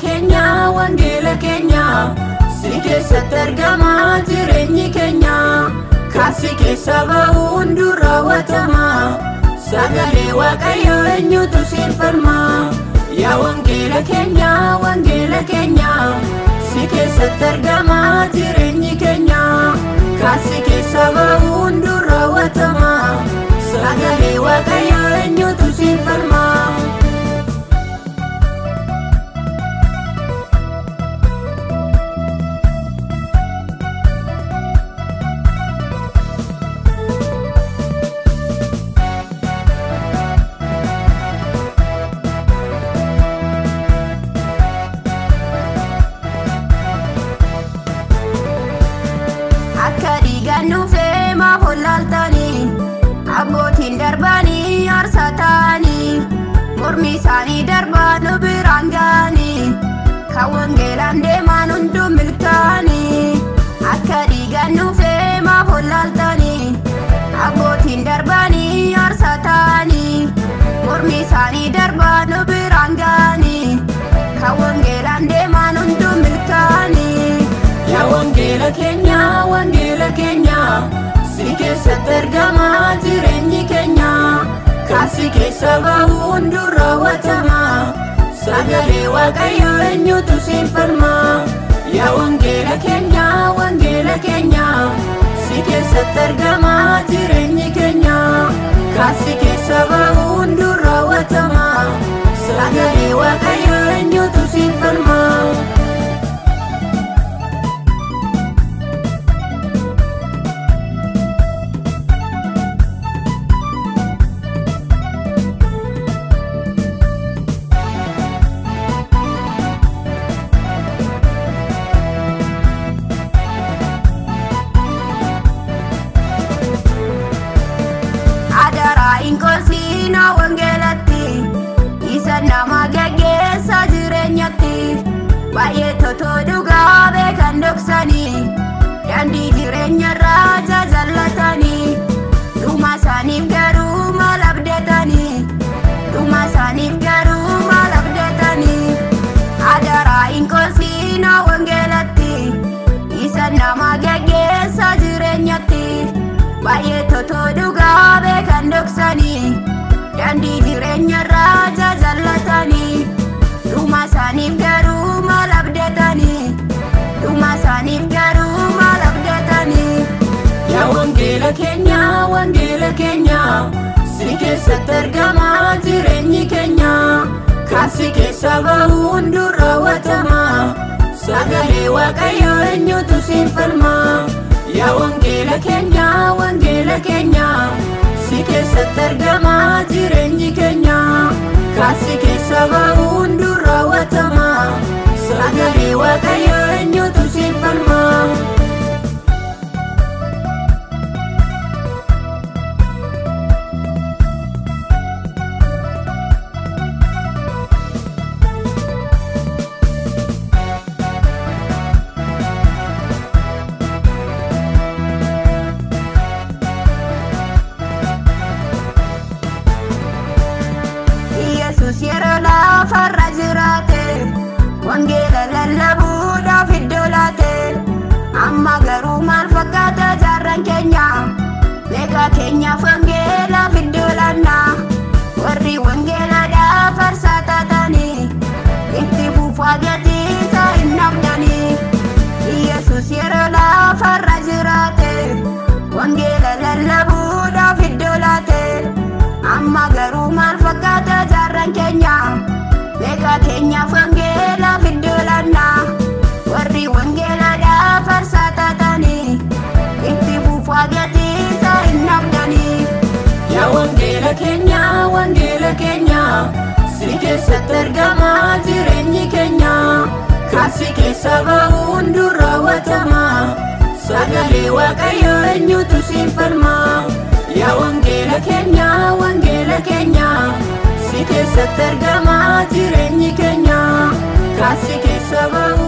wangeela keenya si keessatti argama jireenyi keenya kaasi keessa ba'uun dura raawwatama sagalee Waaqayyoo eenyutu siin falma yaa wangeela keenya si keessatti argama jireenyi keenya kaasi keessa ba'uun dura raawwatama sagalee Waaqayyoo eenyutu siin falma. Nufe ma holaltani abbootiin darbanii aarsaa ta'anii mormi isaanii darbaan biraan ga'anii kan wangeelaan deeman hunduu milkaa'anii akka dhiigaan nufe ma holaltani abbootiin darbanii aarsaa ta'anii mormi isaanii darbaan biraan ga'anii kan wangeelaan deeman hunduu milkaa'anii yaa wangeela keenya si keessatti argama jireenyi keenya kaasi keessa ba'uun dura raawwatama sagalee Waaqayyoo eenyutu siin falma yaa wangeela keenya si keessatti argama jireenyi keenya kaasi keessa ba'uun dura raawwatama sagalee Waaqayyoo eenyutu siin falma. Inkosina wangeelatti isa nama geggeessa jireenyatti baay'ee totoo dhugaa beekan dhoksanii daandii jireenya irraa jaallatanii dhuma isaaniif garuu maal abdatanii adaraa inkosina wangeelatti isa nama geggeessa jireenyatti baay'ee totoo dhugaa beekan dhoksanii daandii jireenya irraa jaallatanii dhuma isaaniif garuu maal abdatanii yaa wangeela keenya si keessatti argama jireenyi keenya kaasi keessa ba'uun dura raawwatama sagalee Waaqayyoo eenyutu siin falma yaa wangeela keenya si keessatti argama jireenyi keenya kaasi keessa ba'uun dura raawwatama sagalee Waaqayyoo eenyutu siin falma. Yeroo lafarra jiraate wangeela lallabuudhaaf iddoo laate amma garuu maal fakkaata jaarran keenya beekaa keenyaaf wangeelaaf iddoo laanna warri wangeelaadhaaf aarsaa taatanii itti fufaa gatiisa hin dhabdanii Yesuus yeroo lafarra jiraate wangeela lallabuudhaaf iddoo laate amma garuu maal fakkaata jaarran keenya beekaa keenyaaf wangeelaaf iddoo laanna warri wangeelaadhaaf aarsaa taatanii itti fufaa gatiisa hin dhabdanii yaa wangeela keenya si keessatti argama jireenyi keenya kaasi keessa ba'uun dura raawwatama sagalee Waaqayyoo eenyutu siin falma yaa wangeela keenya si keessatti argama jireenyi keenya kaasi keessa ba'uun